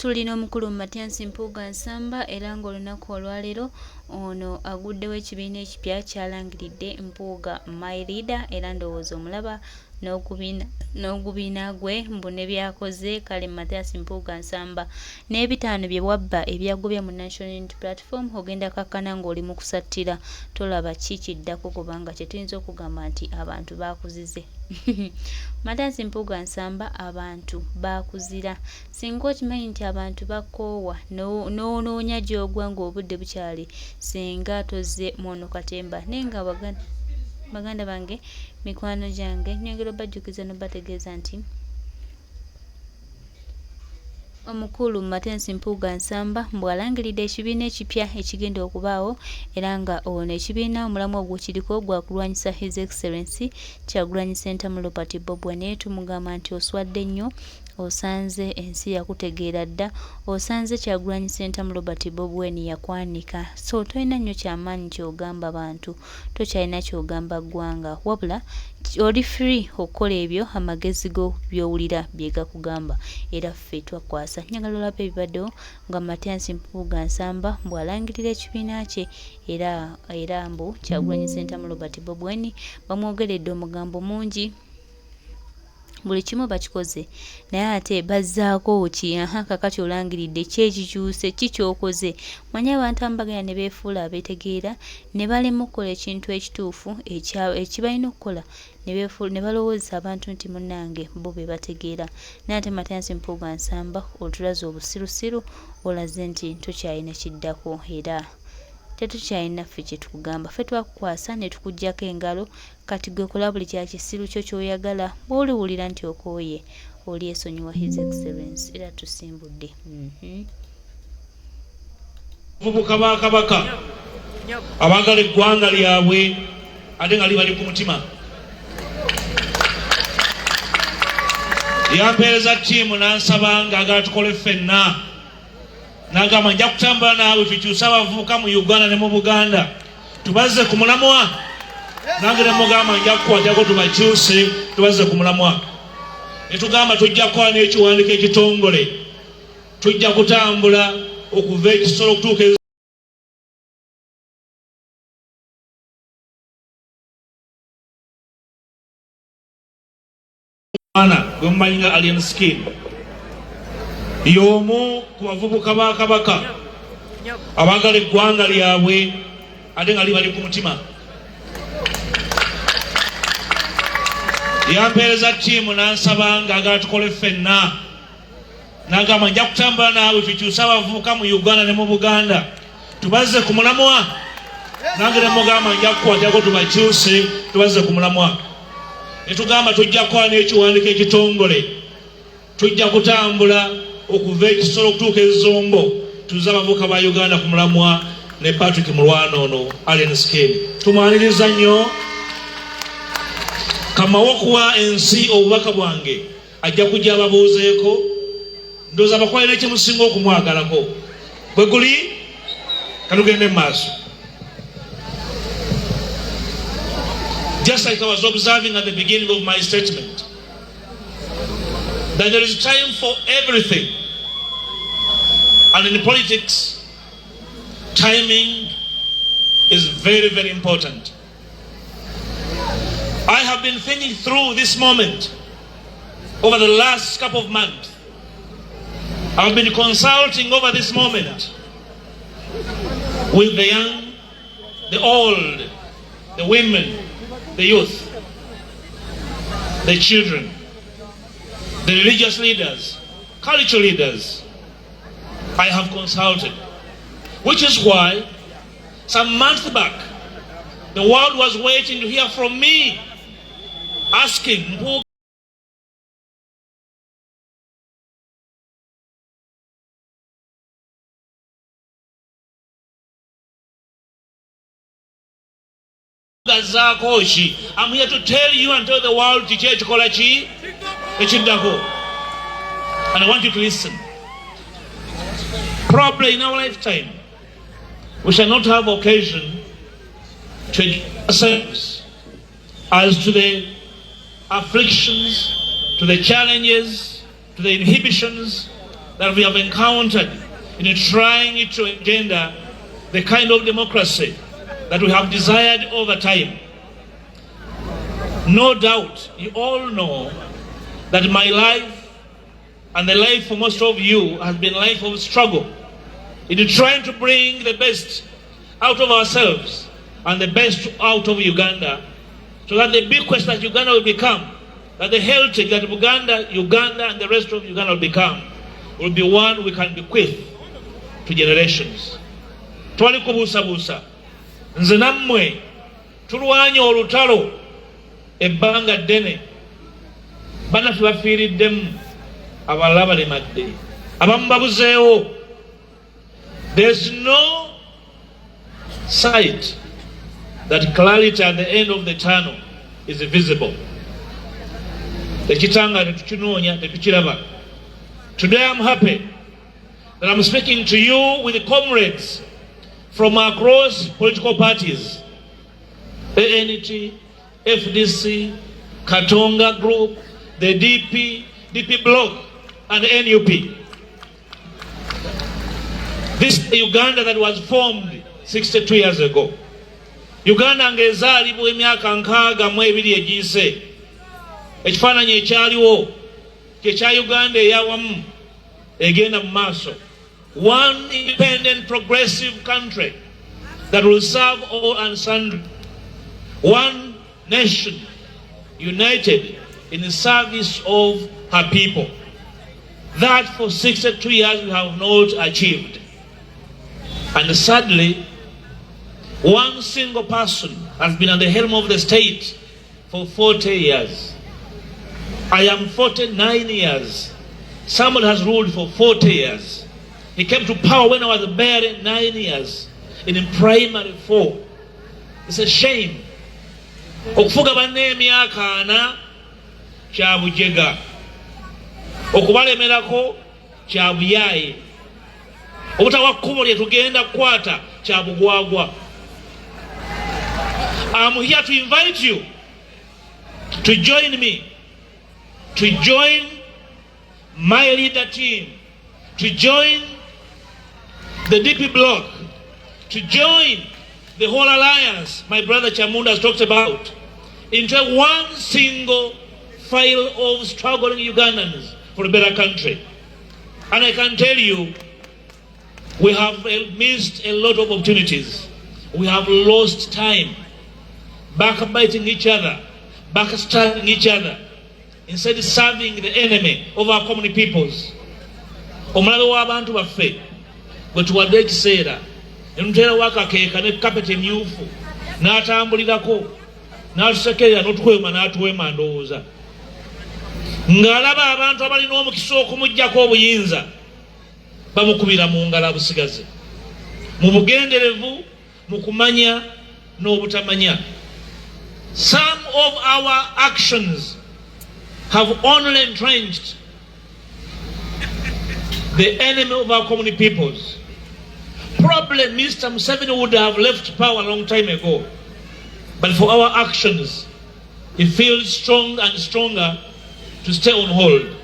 tulina omukulu Matiansi Mpuga Nsamba era ng'olunaku olwaleero ono aguddewo ekibiina ekipya ky'Alangilidde Mpuga My Leader era ndowooza omulaba n'ogubiina gwe mbune byakoze kale Matiansi Mpuga Nsamba n'ebitaano bye wabba ebyagobya mu National Unity Platform ogenda kakkana ng'oli mu kusattira tolaba ki kiddako kubanga kyetuyinza okugamba nti abantu baakuzize. Matiansi Mpuga Nsamba abantu baakuzira singa okimanyi nti abantu bakoowa n'onoonya gy'ogwa ng'obudde bukyali singa tozze mwono katemba naye nga baganda bange mikwano gyange nyongera obajjukiza n'obategeeza nti omukulu Matiansi Mpuga Nsamba bw'alangilidde ekibiina ekipya ekigenda okubaawo era nga ono ekibiina omulamu ogwo kiriko gwakulwanyisa His Excellency Kyagulanyi Ssentamu Robert Bobwe naye tumugamba nti oswadde nnyo osanze ensi yakutegeera dda osanze Kyagulanyi Ssentamu Robert Bobwe yakwanika so tolina nnyo kyamaanyi ky'ogamba bantu tokyalina ky'ogamba ggwanga wabula oli free okukola ebyo amagezi go by'owulira bye gakugamba era ffe twakwasa njagala olaba ebibaddewo nga Matiansi Mpuga Nsamba bw'alangirira ekibiina kye era mbu Kyagulanyi Ssentamu Robert Bobwe bamwogeredde omugambo mungi buli kimu bakikoze naye ate bazzaako ki kakati olangiridde kyekikyuse kikyokoze manyi abantu ambaganya ne beefuula abeetegeera ne balema okukola ekintu ekituufu ekibalina okukola ne balowoozesa abantu nti munnange bo be bategeera naye ate Matiansi Mpuga Nsamba otulaze obusirusiru olaze nti tokyalina kiddako era tetukyalina ffe kye tukugamba ffe twakukwasa ne tukuggyako engalo kati gwe kola buli kya kisiru kyo ky'oyagala bw'oliwulira nti okooye oli esonyiwa His Excellency era tusimbudde. Abavubuka ba Kabaka abaagala eggwanga lyabwe ate nga libali ku mutima yampeereza ttiimu n'ansaba ng'agala tukole ffenna n'agamba nja kutambula naawe tukyuse abavubuka mu Uganda ne mu Buganda tubazze ku mulamwa nange ne mugamba nja kukwatako tubakyuse tubazze ku mulamwa ne tugamba tujja kukola n'ekiwandiiko ekitongole tujja kutambula okuva ekisolo okutuuka gwe mumanyi nga alien skin y'omu ku bavubuka ba Kabaka abaagala eggwanga lyabwe ate nga libali ku mutima yampeereza ttiimu n'ansaba ng'agala tukole ffenna n'agamba nja kutambula naawe tukyuse abavubuka mu Uganda ne mu Buganda tubazze ku mulamwa nange ne mugamba nja kukwatako tubakyuse tubazze ku mulamwa ne tugamba tujja kukola n'ekiwandiiko ekitongole tujja kutambula okuva ekisolo okutuuka ezombo tuze abavubuka ba Uganda ku mulamwa ne Patrick Mulwana ono alien skin tumwaniriza nnyo kamawo okuwa ensi obubaka bwange ajja kujja ababuuzeeko ndowooza abakwalira ekimusinga okumwagalako bwe guli kanugende mu maaso. Just like I was observing at the beginning of my statement, that there is time for everything. And in politics, timing is very, very important. I have been thinking through this moment over the last couple of months. I've been consulting over this moment with the young, the old, the women, the youth, the children, the religious leaders, cultural leaders. I have consulted, which is why some months back the world was waiting to hear from me, asking Mpuga Zakoshi. I'm here to tell you and tell the world Kolachi Echiddako. And I want you to listen. Probably in our lifetime, we shall not have occasion to ourselves as to the afflictions, to the challenges, to the inhibitions that we have encountered in trying to engender the kind of democracy that we have desired over time. No doubt, you all know that my life and the life for most of you has been a life of struggle in trying to bring the best out of ourselves and the best out of Uganda, so that the bequest that Uganda will become, that the heritage that Uganda and the rest of Uganda will become, will be one we can bequeath to generations. Twali kubuusabuusa nze nammwe tulwanye olutalo ebbanga ddene, bannaffe bafiiriddemu, abalala balemadde, abamu babuzeewo. There's no sight that clarity at the end of the tunnel is visible. Tekitanga tetukinoonya tetukiraba. Today I'm happy that I'm speaking to you with the comrades from across political parties, ANT, FDC, Katonga Group, the DP Bloc, and NUP. This Uganda that was formed 62 years ago. Uganda ngezaalibwa emyaka 62 egiyise. Ekifaananyi ekyaliwo kyekya Uganda eyawamu egenda mu maaso. One independent progressive country that will serve all and sundry. One nation united in the service of her people. That for 62 years we have not achieved. And sadly, one single person has been at the helm of the state for 40 years. I am 49 years. Someone has ruled for 40 years. He came to power when I was barely 9 years, in primary 4. It's a shame. Okufuga banne emyaka 4 kya bujega. Okubalemerako kya buyaye. Obutawa kkubo lye tugenda kukwata kya bugwagwa. I'm here to invite you to join me, to join my leader team, to join the DP Bloc, to join the whole alliance my brother Chamunda has talked about, into one single file of struggling Ugandans for a better country. And I can tell you, we have missed a lot of opportunities. We have lost time, backbiting each other, backstabbing each other, instead of serving the enemy of our common peoples. Omulabe w'abantu baffe bwe tuwadde ekiseera ne muteerawo akakeeka ne kapeti emyufu n'atambulirako n'atusekerera n'otukwema n'atuweema ndowooza ng'alaba abantu abalina omukisa okumuggyako obuyinza bamukubira mu ngalo abusigaze mu bugenderevu mu kumanya n'obutamanya. Some of our actions have only entrenched the enemy of our common peoples. Probably Mr. Museveni would have left power a long time ago, but for our actions he feels strong and stronger to stay on hold.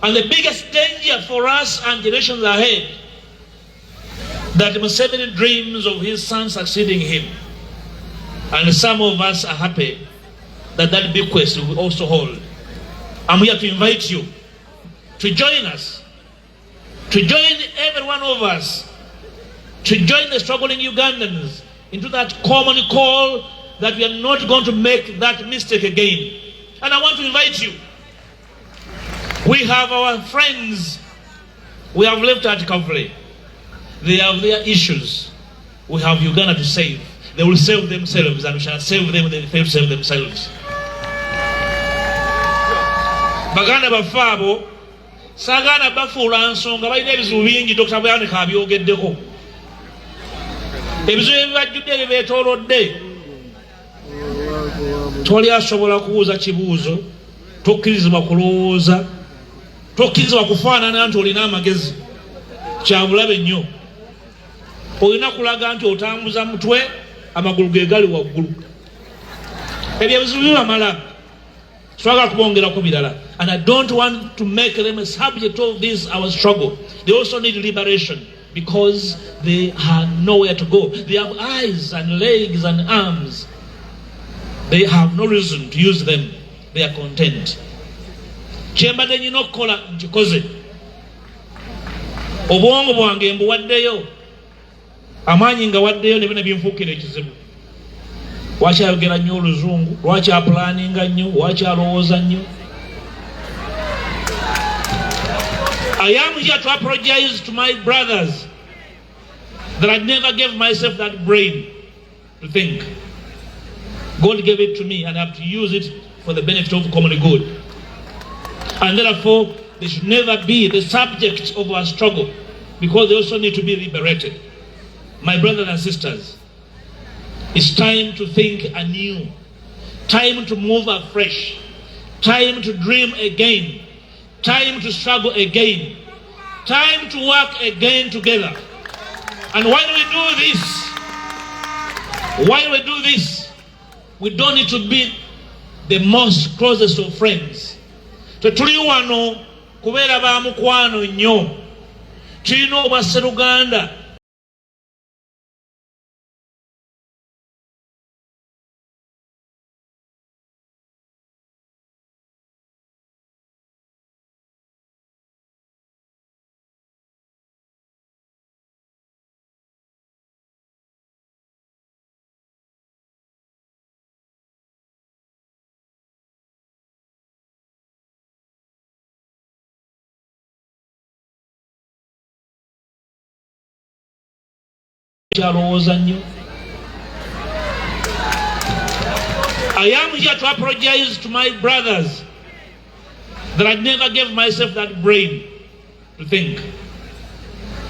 And the biggest danger for us and generations ahead, that Museveni dreams of his son succeeding him. And some of us are happy that that bequest will also hold. I'm here to invite you to join us, to join every one of us, to join the struggling Ugandans into that common call that we are not going to make that mistake again. And I want to invite you. We have our friends we have left at Kavle. They have their issues. We have Uganda to save. They will save themselves, and we shall save them, they will save themselves. Baganda bafabo sagana bafuula nsonga balina ebizibu bingi Dr. Byanika abyogeddeko. Ebizibu ebibajjudde ebibeetoolodde toli asobola kubuuza kibuuzo, tokkirizibwa kulowooza, tokkirizibwa kufaanana nti olina amagezi, kyabulabe nnyo. Olina kulaga nti otambuza mutwe amagulu ge gali waggulu. Ebyo ebizibu bibamala, twagala kubongerako birala. And I don't want to make them a subject of this, our struggle. They also need liberation because they have nowhere to go. They have eyes and legs and arms. They have no reason to use them. They are content. Kyembadde nnina okukola nkikoze. Obwongo bwange mbuwaddeyo. Amaanyi nga waddeyo ne bino binfuukira ekizibu. Lwaki ayogera nnyo oluzungu? Lwaki apulaninga nnyo? Lwaki alowooza nnyo? I am here to apologize to my brothers that I never gave myself that brain to think. God gave it to me and I have to use it for the benefit of common good. And therefore, they should never be the subject of our struggle because they also need to be liberated. My brothers and sisters, it's time to think anew, time to move afresh, time to dream again, time to struggle again, time to work again together. And while we do this, we don't need to be the most closest of friends. Tetuli wano kubeera ba mukwano nnyo. Tulina obwa Sseruganda. I am here to apologize to my brothers that I never gave myself that brain to think.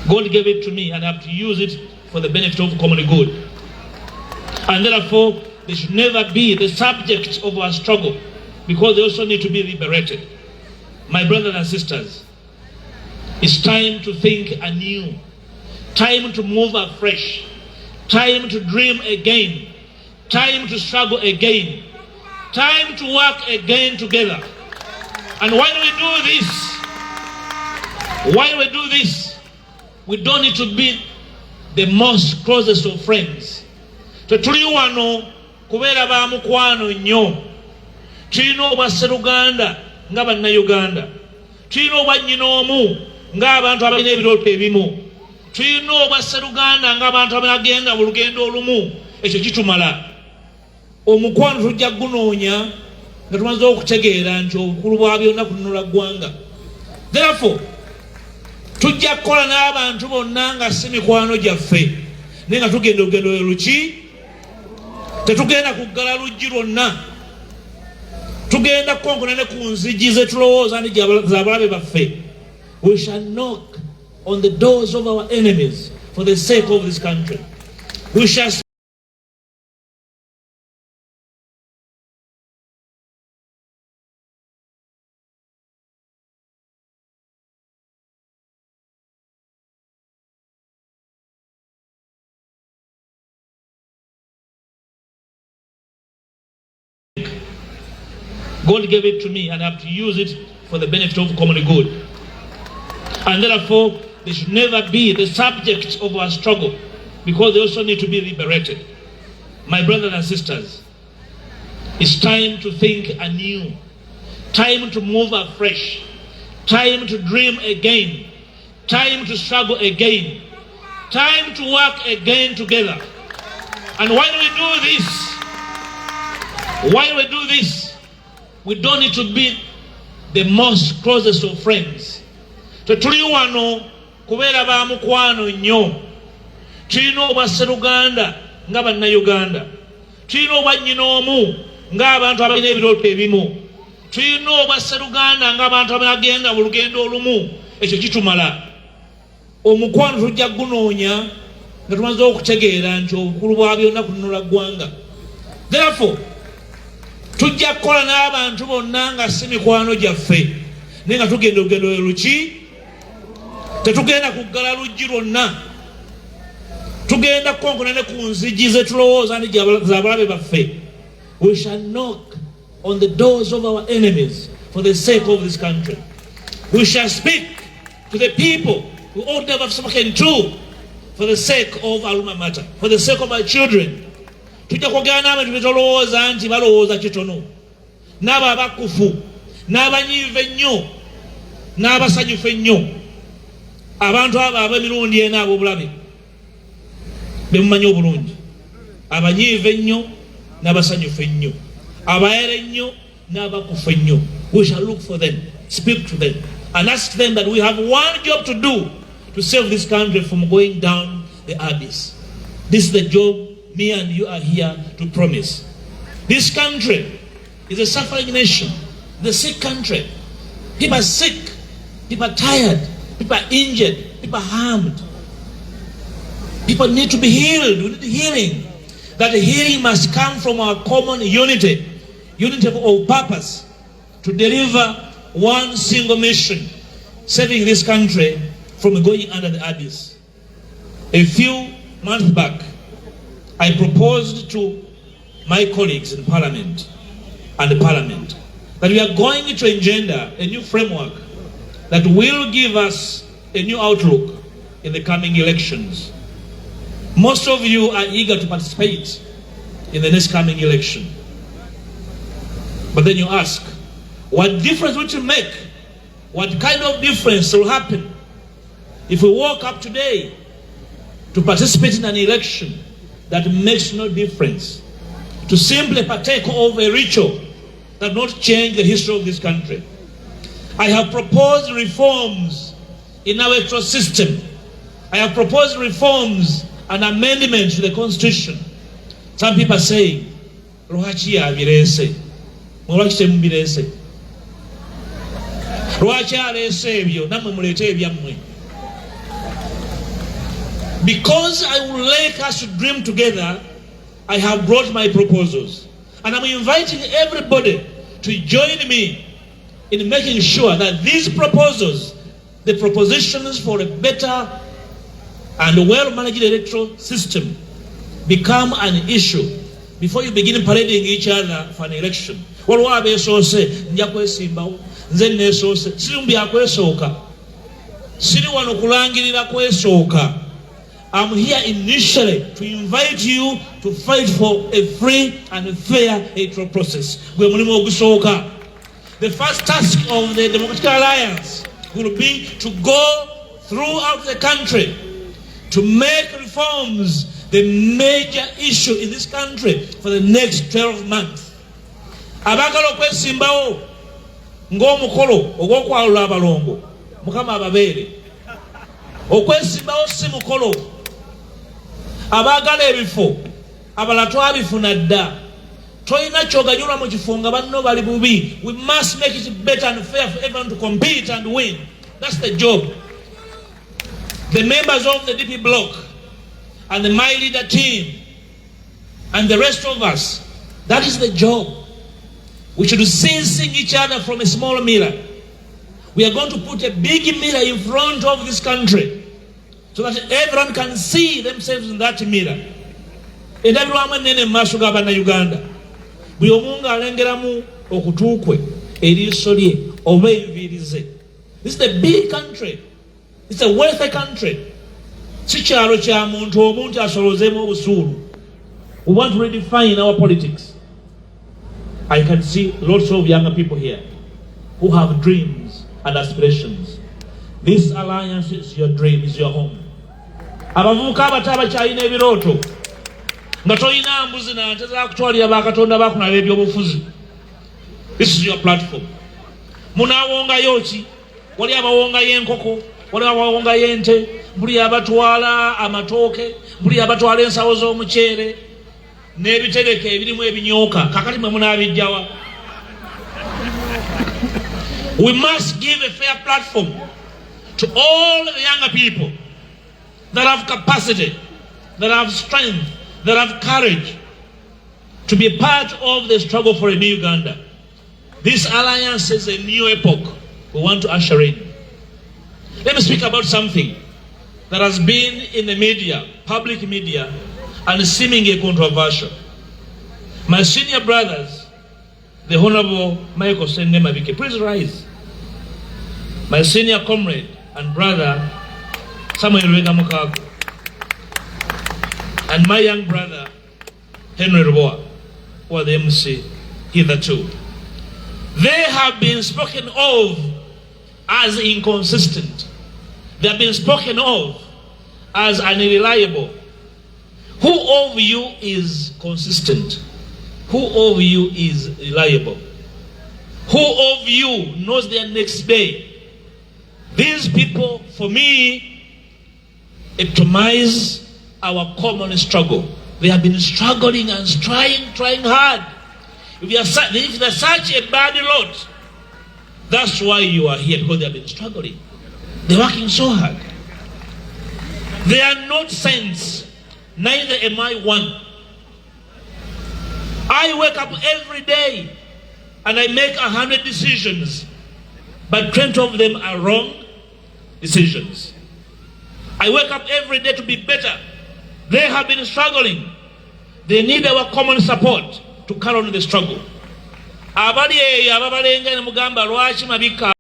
God gave it to me and I have to use it for the benefit of common good. And therefore, they should never be the subject of our struggle because they also need to be liberated. My brothers and sisters, it's time to think anew, time to move afresh, time to dream again, time to struggle again, time to work again together. And while we do this, we don't need to be the most closest of friends. Tetuli wano kubeera ba mukwano nnyo. Tulina obwa Sseruganda nga bannayuganda. Tulina obwa nnyinoomu ng'abantu abalina ebirooto ebimu. Tulina obwa Sseruganda ng'abantu abagenda mu lugendo olumu. Ekyo kitumala. Omukwano tujja gunoonya nga tumaze okutegeera nti obukulu bwa byonna kununula ggwanga. Therefore, tujja kukola n'abantu bonna nga si mikwano gyaffe naye nga tugenda olugendo luki. Tetugenda kuggala luggi lwonna. Tugenda kukonkona ne ku nzigi ze tulowooza nti z'abalabe baffe. We shall knock on the doors of our enemies for the sake of this country. We shall God gave it to me and I have to use it for the benefit of common good. And therefore, they should never be the subject of our struggle because they also need to be liberated. My brothers and sisters, it's time to think anew, time to move afresh, time to dream again, time to struggle again, time to work again together. And while we do this, we don't need to be the most closest of friends. Tetuli wano kubeera ba mukwano nnyo. Tulina obwa Sseruganda nga bannayuganda. Tulina obwa nnyinoomu ng'abantu abalina ebirooto ebimu. Tulina obwa Sseruganda ng'abantu abagenda mu lugendo olumu. Ekyo kitumala. Omukwano tujja gunoonya nga tumaze okutegeera nti obukulu bwa byonna kununula ggwanga. Therefore, tujja kukola n'abantu bonna nga si mikwano gyaffe naye nga tugenda olugendo luki. Tetugenda kuggala luggi lwonna. Tugenda kukonkona ne ku nzigi ze tulowooza nti z'abalabe baffe. We shall knock on the doors of our enemies for the sake of this country. We shall speak to the people who ought never have spoken to for the sake of our alma mater, for the sake of our children. Tujja kwogera n'abantu betolowooza nti balowooza kitono, n'abo abakufu, n'abanyiivu ennyo, n'abasanyufu ennyo. Abantu abo ab'emirundi ena ab'obulabe bemumanyi obulungi, abanyiivu ennyo n'abasanyufu ennyo, abayere ennyo n'abakufu ennyo. We shall look for them, speak to them, and ask them that we have one job to do to save this country from going down the abyss. This is the job me and you are here to promise. This country is a suffering nation, the sick country. People are sick, people are tired, people are injured, people are harmed. People need to be healed. We need healing. That healing must come from our common unity of purpose to deliver one single mission, saving this country from going under the abyss. A few months back, I proposed to my colleagues in Parliament and the Parliament that we are going to engender a new framework that will give us a new outlook in the coming elections. Most of you are eager to participate in the next coming election. But then you ask, what difference would it make? What kind of difference will happen if we woke up today to participate in an election that makes no difference, to simply partake of a ritual that will not change the history of this country? I have proposed reforms in our electoral system. I have proposed reforms and amendments to the Constitution. Some people are saying, Lwaki abirese? Lwaki temubirese? Lwaki alese ebyo namwe mulete ebyammwe? Because I would like us to dream together, I have brought my proposals. And I'm inviting everybody to join me in making sure that these proposals, the propositions for a better and well-managed electoral system, become an issue before you begin parading each other for an election. Waliwo abeesoose nja kwesimbawo, nze neesoose, siri mu byakwesooka, siri wano kulangirira kwesooka. I'm here initially to invite you to fight for a free and fair electoral process. The first task of the Democratic Alliance will be to go throughout the country to make reforms the major issue in this country for the next 12 months. Abagala okwesimbawo ng'omukolo ogw'okwalula abalongo, Mukama ababeere. Okwesimbawo si mukolo. Abagala ebifo abala twabifuna dda. Toyina kyoganyulwa mu kifo nga banno bali bubi. We must make it better and fair for everyone to compete and win. That's the job. The members of the DP bloc and the My Leader team and the rest of us, that is the job. We should cease seeing each other from a small mirror. We are going to put a big mirror in front of this country so that everyone can see themselves in that mirror. And everyone nene maaso ga bannayuganda. Buli omu ng'alengeramu okutuukwe, eriiso lye oba enviiri ze. This is a big country. It's a wealthy country. Si kyalo kya muntu omuntu asolozeemu obusuulu. We want to redefine our politics. I can see lots of younger people here who have dreams and aspirations. This alliance is your dream, is your home. Abavubuka abato abakyalina ebirooto nga tolina mbuzi na nte zakutwalira bakatonda bakunaba ebyobufuzi. This is your platform. Munaawongayo ki? Wali abawongayo enkoko, wali abawongayo ente, buli abatwala amatooke, buli abatwala ensawo z'omuceere n'ebitereke ebirimu ebinyooka. Kakati mwe munaabijjawa. We must give a fair platform to all the younger people that have capacity, that have strength, that have courage to be a part of the struggle for a new Uganda. This alliance is a new epoch we want to usher in. Let me speak about something that has been in the media, public media, and seemingly controversial. My senior brothers the Honorable Michael Senne Mabike. Please rise. My senior comrade and brother, Samuel Mukago, and my young brother, Henry Roboa, who are the MC hitherto. They have been spoken of as inconsistent. They have been spoken of as unreliable. Who of you is consistent? Who of you is reliable? Who of you knows their next day? These people, for me, epitomize our common struggle. They have been struggling and trying hard. If they're such a bad lot, that's why you are here, because they have been struggling. They're working so hard. They are not saints, neither am I one. I wake up every day and I make 100 decisions, but 20 of them are wrong decisions. I wake up every day to be better. They have been struggling. They need our common support to carry on the struggle. Abali ababalenga ne mugamba lwaki mabika